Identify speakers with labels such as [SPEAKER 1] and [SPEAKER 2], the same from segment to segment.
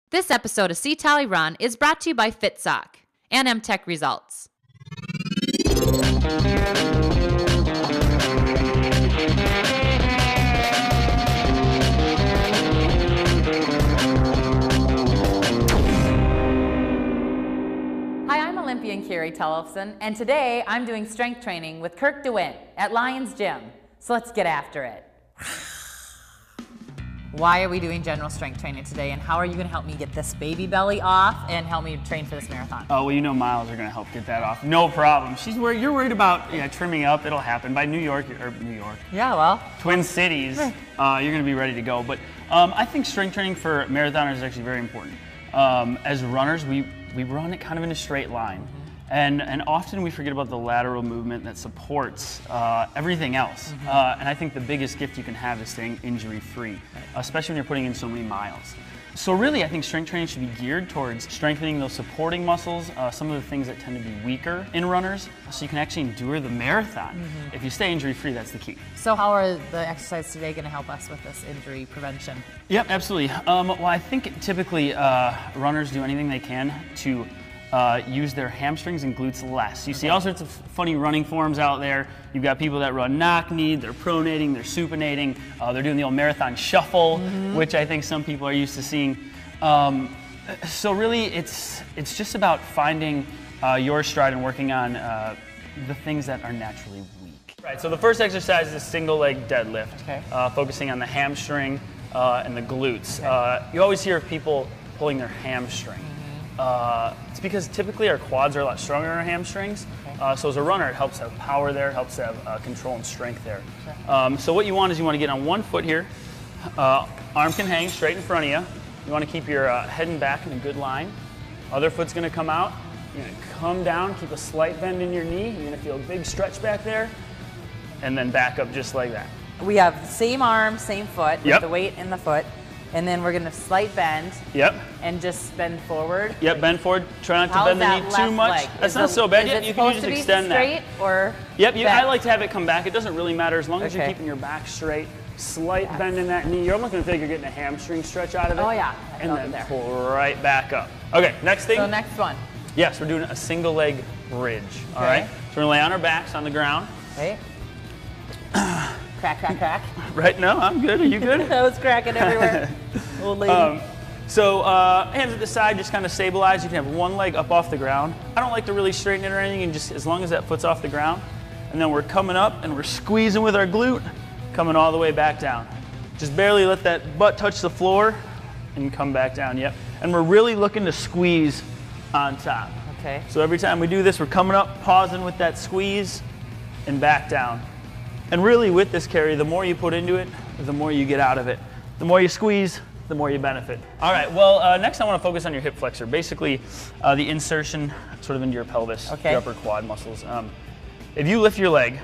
[SPEAKER 1] This episode of C-Tally Run is brought to you by FitSock and MTech Results. Hi, I'm Olympian Carrie Tellefson, and today I'm doing strength training with Kirk DeWint at Lions Gym. So let's get after it. Why are we doing general strength training today, and how are you going to help me get this baby belly off and help me train for this marathon?
[SPEAKER 2] Oh, well, you know Miles are going to help get that off. No problem. You're worried about trimming up. It'll happen. By New York.
[SPEAKER 1] Yeah, well.
[SPEAKER 2] Twin Cities, you're going to be ready to go. But I think strength training for marathoners is actually very important. As runners, we run it kind of in a straight line. And often we forget about the lateral movement that supports everything else. And I think the biggest gift you can have is staying injury-free, especially when you're putting in so many miles. So really, I think strength training should be geared towards strengthening those supporting muscles, some of the things that tend to be weaker in runners, so you can actually endure the marathon. If you stay injury-free, that's the key.
[SPEAKER 1] So how are the exercises today going to help us with this injury prevention?
[SPEAKER 2] Yep, absolutely. Well, I think typically runners do anything they can to use their hamstrings and glutes less. You see all sorts of funny running forms out there. You've got people that run knock-kneed, they're pronating, they're supinating, they're doing the old marathon shuffle, which I think some people are used to seeing. So really, it's just about finding your stride and working on the things that are naturally weak. Right, so the first exercise is single leg deadlift, focusing on the hamstring and the glutes. You always hear of people pulling their hamstring. It's because typically our quads are a lot stronger than our hamstrings. So as a runner, it helps have power there, helps have control and strength there. So what you want is you want to get on one foot here. Arm can hang straight in front of you. You want to keep your head and back in a good line. Other foot's going to come out. You're going to come down, keep a slight bend in your knee. You're going to feel a big stretch back there. And then back up just like that.
[SPEAKER 1] We have the same arm, same foot, with the weight in the foot. And then we're going to slight bend. And just bend forward.
[SPEAKER 2] Bend forward. Try not to bend the knee too much. That's not so bad. You can just extend that.
[SPEAKER 1] Straight or
[SPEAKER 2] I like to have it come back. It doesn't really matter as long as you're keeping your back straight. Slight bend in that knee. You're almost going to feel like you're getting a hamstring stretch out of it.
[SPEAKER 1] Oh yeah.
[SPEAKER 2] And then pull right back up. Okay, next thing.
[SPEAKER 1] So next one.
[SPEAKER 2] Yes, we're doing a single leg bridge. All right. So we're going to lay on our backs on the ground.
[SPEAKER 1] Okay. Crack, crack, crack.
[SPEAKER 2] Right? No, I'm good. Are you good?
[SPEAKER 1] I was cracking everywhere. Old lady.
[SPEAKER 2] So hands at the side, just kind of stabilize. You can have one leg up off the ground. I don't like to really straighten it or anything, and just as long as that foot's off the ground. And then we're coming up and we're squeezing with our glute, coming all the way back down. Just barely let that butt touch the floor and come back down. Yep. And we're really looking to squeeze on top.
[SPEAKER 1] Okay.
[SPEAKER 2] So every time we do this, we're coming up, pausing with that squeeze, and back down. And really with this, Carrie, the more you put into it, the more you get out of it. The more you squeeze, the more you benefit. All right, well, next I want to focus on your hip flexor. Basically, the insertion sort of into your pelvis, your upper quad muscles. If you lift your leg,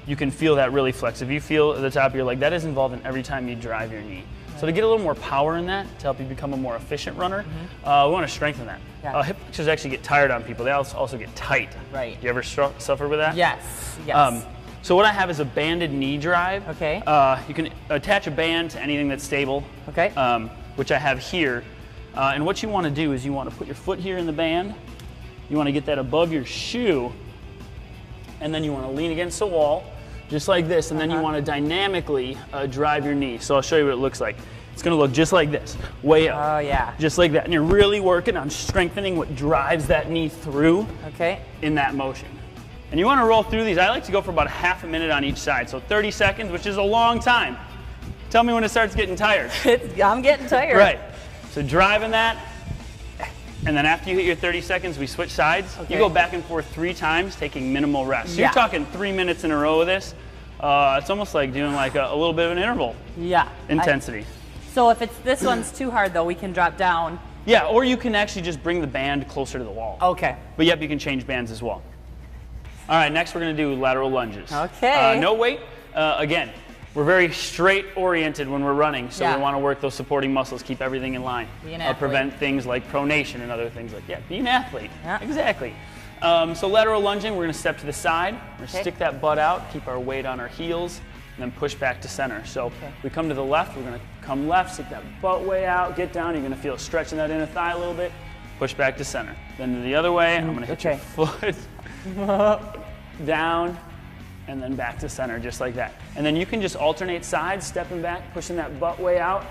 [SPEAKER 2] you can feel that really flex. If you feel at the top of your leg, that is involved in every time you drive your knee. So to get a little more power in that, to help you become a more efficient runner, we want to strengthen that. Hip flexors actually get tired on people. They also get tight.
[SPEAKER 1] Right.
[SPEAKER 2] You ever suffer with that?
[SPEAKER 1] Yes, yes.
[SPEAKER 2] So what I have is a banded knee drive.
[SPEAKER 1] Okay.
[SPEAKER 2] You can attach a band to anything that's stable.
[SPEAKER 1] Okay.
[SPEAKER 2] Which I have here. And what you want to do is you want to put your foot here in the band. You want to get that above your shoe. And then you want to lean against the wall, just like this. And then you want to dynamically drive your knee. So I'll show you what it looks like. It's going to look just like this, way up.
[SPEAKER 1] Oh, yeah.
[SPEAKER 2] Just like that. And you're really working on strengthening what drives that knee through in that motion. And you want to roll through these. I like to go for about half a minute on each side. So 30 seconds, which is a long time. Tell me when it starts getting tired.
[SPEAKER 1] I'm getting tired.
[SPEAKER 2] Right. So driving that. And then after you hit your 30 seconds, we switch sides. You go back and forth 3 times, taking minimal rest. So you're talking 3 minutes in a row of this. It's almost like doing like a little bit of an interval intensity.
[SPEAKER 1] So if this one's too hard, though, we can drop down.
[SPEAKER 2] Yeah, or you can actually just bring the band closer to the wall.
[SPEAKER 1] Okay.
[SPEAKER 2] But you can change bands as well. All right, next we're going to do lateral lunges.
[SPEAKER 1] Okay.
[SPEAKER 2] No weight. Again, we're very straight oriented when we're running, so we want to work those supporting muscles, keep everything in line.
[SPEAKER 1] Be an athlete.
[SPEAKER 2] Prevent things like pronation and other things like that. Be an athlete. Yeah. Exactly. So lateral lunging, we're going to step to the side. We're going to stick that butt out, keep our weight on our heels, and then push back to center. So we come to the left, we're going to come left, stick that butt way out, get down. You're gonna feel stretching that inner thigh a little bit. Push back to center. Then the other way, I'm gonna hit your foot down, and then back to center, just like that. And then you can just alternate sides, stepping back, pushing that butt way out,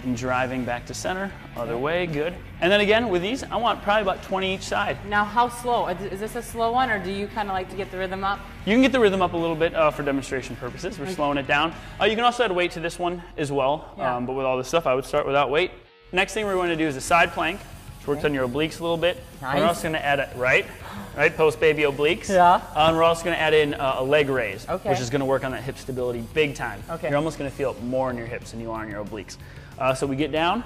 [SPEAKER 2] and driving back to center. Other way, good. And then again, with these, I want probably about 20 each side.
[SPEAKER 1] Now, how slow? Is this a slow one, or do you kind of like to get the rhythm up?
[SPEAKER 2] You can get the rhythm up a little bit for demonstration purposes. We're slowing it down. You can also add weight to this one as well, but with all this stuff, I would start without weight. Next thing we're going to do is a side plank, which works on your obliques a little bit.
[SPEAKER 1] Nice.
[SPEAKER 2] We're also going to add it, right, post baby obliques.
[SPEAKER 1] Yeah.
[SPEAKER 2] And we're also going to add in a leg raise,
[SPEAKER 1] Okay.
[SPEAKER 2] which is going to work on that hip stability big time.
[SPEAKER 1] Okay.
[SPEAKER 2] You're almost going to feel it more in your hips than you are in your obliques. So we get down.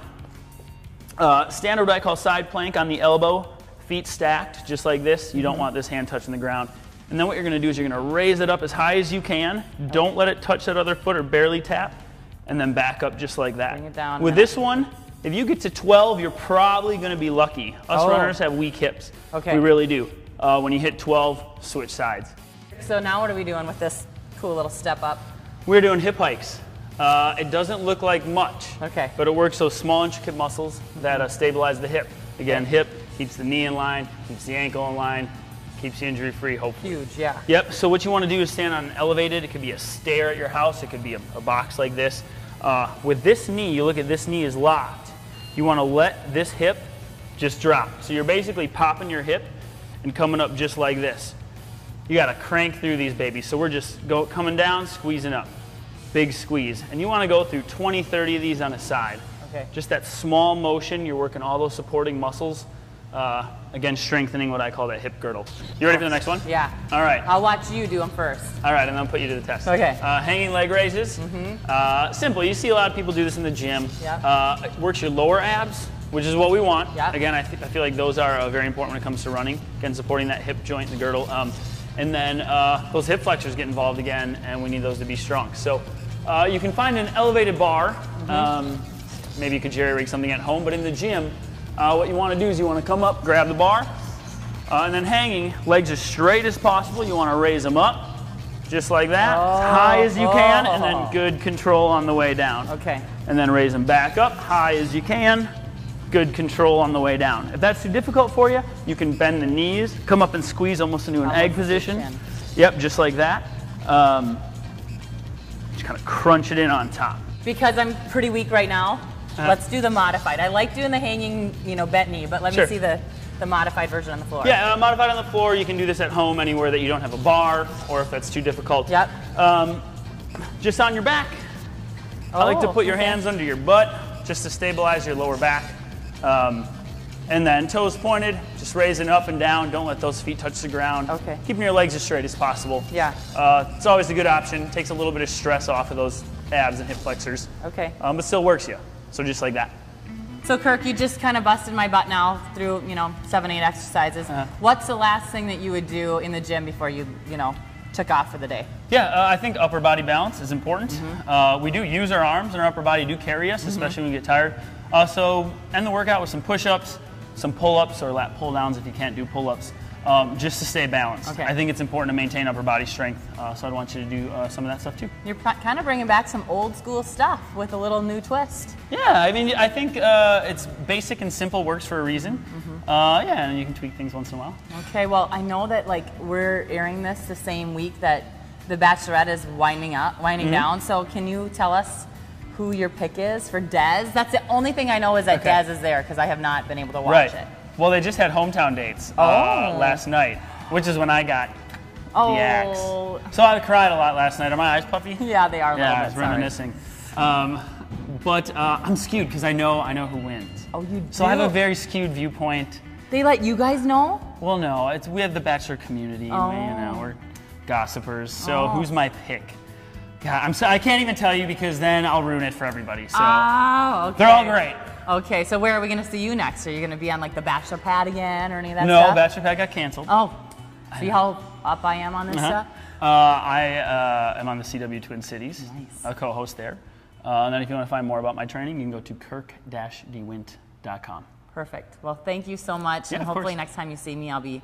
[SPEAKER 2] Standard what I call side plank on the elbow, feet stacked, just like this. You don't want this hand touching the ground. And then what you're going to do is you're going to raise it up as high as you can. Don't let it touch that other foot or barely tap. And then back up just like that.
[SPEAKER 1] Bring it down.
[SPEAKER 2] With this one, if you get to 12, you're probably going to be lucky. Us runners have weak hips.
[SPEAKER 1] Okay.
[SPEAKER 2] We really do. When you hit 12, switch sides.
[SPEAKER 1] So now what are we doing with this cool little step up?
[SPEAKER 2] We're doing hip hikes. It doesn't look like much,
[SPEAKER 1] Okay.
[SPEAKER 2] but it works those small intricate muscles that stabilize the hip. Again, hip keeps the knee in line, keeps the ankle in line, keeps you injury free, hopefully.
[SPEAKER 1] Huge, yeah.
[SPEAKER 2] Yep, so what you want to do is stand on an elevated. It could be a stair at your house. It could be a box like this. With this knee, you look at this knee is locked. You want to let this hip just drop. So you're basically popping your hip and coming up just like this. You got to crank through these babies. So we're just coming down, squeezing up. Big squeeze. And you want to go through 20, 30 of these on a side.
[SPEAKER 1] Okay.
[SPEAKER 2] Just that small motion, you're working all those supporting muscles. Again, strengthening what I call that hip girdle. You ready for the next one?
[SPEAKER 1] Yeah.
[SPEAKER 2] All right.
[SPEAKER 1] I'll watch you do them first.
[SPEAKER 2] All right, and then I'll put you to the test.
[SPEAKER 1] Okay.
[SPEAKER 2] Hanging leg raises. Simple. You see a lot of people do this in the gym.
[SPEAKER 1] Yeah.
[SPEAKER 2] It works your lower abs, which is what we want.
[SPEAKER 1] Yeah.
[SPEAKER 2] Again, I feel like those are very important when it comes to running. Again, supporting that hip joint and the girdle. And then those hip flexors get involved again, and we need those to be strong. So you can find an elevated bar. Maybe you could jerry-rig something at home, but in the gym, what you want to do is you want to come up, grab the bar, and then hanging, legs as straight as possible. You want to raise them up, just like that, as high as you can, and then good control on the way down.
[SPEAKER 1] Okay.
[SPEAKER 2] And then raise them back up, high as you can, good control on the way down. If that's too difficult for you, you can bend the knees, come up and squeeze almost into an egg position. Yep, just like that. Just kind of crunch it in on top.
[SPEAKER 1] Because I'm pretty weak right now, let's do the modified. I like doing the hanging, bent knee, but let me see the modified version on the floor.
[SPEAKER 2] Yeah, modified on the floor. You can do this at home anywhere that you don't have a bar, or if that's too difficult.
[SPEAKER 1] Yep.
[SPEAKER 2] Just on your back. I like to put your hands under your butt just to stabilize your lower back. And then toes pointed, just raising up and down. Don't let those feet touch the ground.
[SPEAKER 1] Okay.
[SPEAKER 2] Keeping your legs as straight as possible.
[SPEAKER 1] Yeah.
[SPEAKER 2] It's always a good option. Takes a little bit of stress off of those abs and hip flexors.
[SPEAKER 1] Okay.
[SPEAKER 2] But still works you. So just like that.
[SPEAKER 1] So Kirk, you just kind of busted my butt now through, 7, 8 exercises. What's the last thing that you would do in the gym before you, took off for the day?
[SPEAKER 2] Yeah, I think upper body balance is important. We do use our arms, and our upper body do carry us, especially when we get tired. So end the workout with some push-ups, some pull-ups, or lat pull-downs if you can't do pull-ups, just to stay balanced.
[SPEAKER 1] Okay.
[SPEAKER 2] I think it's important to maintain upper body strength, so I'd want you to do some of that stuff too.
[SPEAKER 1] You're kind of bringing back some old school stuff with a little new twist.
[SPEAKER 2] Yeah, I mean, I think it's basic and simple, works for a reason. Yeah, and you can tweak things once in a while.
[SPEAKER 1] Okay, well, I know that we're airing this the same week that The Bachelorette is winding down. So can you tell us who your pick is for Des? That's the only thing I know is that Des is there because I have not been able to watch it.
[SPEAKER 2] Well, they just had hometown dates last night, which is when I got the axe. So I cried a lot last night. Are my eyes puffy?
[SPEAKER 1] Yeah, they are a little bit.
[SPEAKER 2] I was reminiscing. But I'm skewed because I know who wins.
[SPEAKER 1] Oh, you do?
[SPEAKER 2] So I have a very skewed viewpoint.
[SPEAKER 1] They let you guys know?
[SPEAKER 2] Well, no, we have the Bachelor community. We're gossipers. So who's my pick? God, I can't even tell you because then I'll ruin it for everybody. So
[SPEAKER 1] okay.
[SPEAKER 2] They're all great.
[SPEAKER 1] Okay, so where are we going to see you next? Are you going to be on the Bachelor Pad again or any of that
[SPEAKER 2] No,
[SPEAKER 1] stuff?
[SPEAKER 2] Bachelor Pad got canceled.
[SPEAKER 1] Oh, see how up I am on this stuff?
[SPEAKER 2] I am on the CW Twin Cities, a co-host there. And then if you want to find more about my training, you can go to kirk-dewint.com.
[SPEAKER 1] Perfect. Well, thank you so much.
[SPEAKER 2] Yeah,
[SPEAKER 1] and hopefully next time you see me, I'll be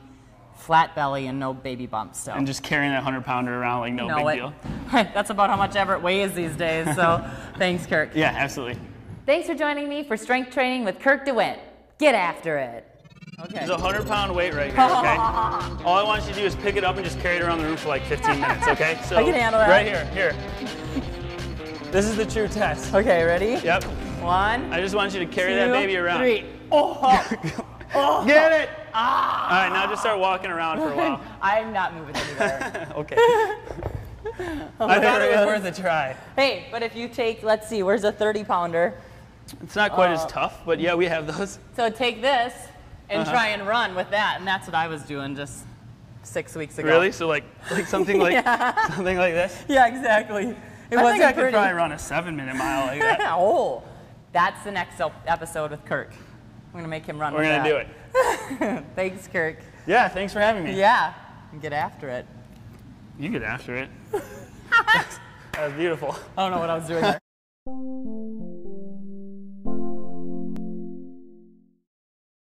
[SPEAKER 1] flat belly and no baby bumps. So.
[SPEAKER 2] And just carrying that 100-pounder around like no big deal.
[SPEAKER 1] That's about how much Everett weighs these days. So thanks, Kirk.
[SPEAKER 2] Yeah, absolutely.
[SPEAKER 1] Thanks for joining me for strength training with Kirk DeWint. Get after it. Okay.
[SPEAKER 2] There's a 100-pound weight right here, okay? All I want you to do is pick it up and just carry it around the room for like 15 minutes, okay? So
[SPEAKER 1] I can handle that.
[SPEAKER 2] Right here. This is the true test.
[SPEAKER 1] Okay, ready?
[SPEAKER 2] Yep.
[SPEAKER 1] 1,
[SPEAKER 2] I just want you to carry
[SPEAKER 1] 2,
[SPEAKER 2] that baby around.
[SPEAKER 1] 3. Oh.
[SPEAKER 2] Get it! All right, now just start walking around for a while.
[SPEAKER 1] I'm not moving anywhere.
[SPEAKER 2] Okay. I thought it was worth a try.
[SPEAKER 1] Hey, but if you take, let's see, where's a 30-pounder?
[SPEAKER 2] It's not quite as tough, but yeah, we have those.
[SPEAKER 1] So take this and try and run with that, and that's what I was doing just 6 weeks ago.
[SPEAKER 2] Really? So like something like something like this?
[SPEAKER 1] Yeah, exactly.
[SPEAKER 2] I think I could probably run a 7-minute mile like that.
[SPEAKER 1] Oh, that's the next episode with Kirk. I'm gonna make him run.
[SPEAKER 2] We're gonna do it.
[SPEAKER 1] Thanks, Kirk.
[SPEAKER 2] Yeah, thanks for having me.
[SPEAKER 1] Yeah, get after it.
[SPEAKER 2] You get after it. That was beautiful.
[SPEAKER 1] I don't know what I was doing there.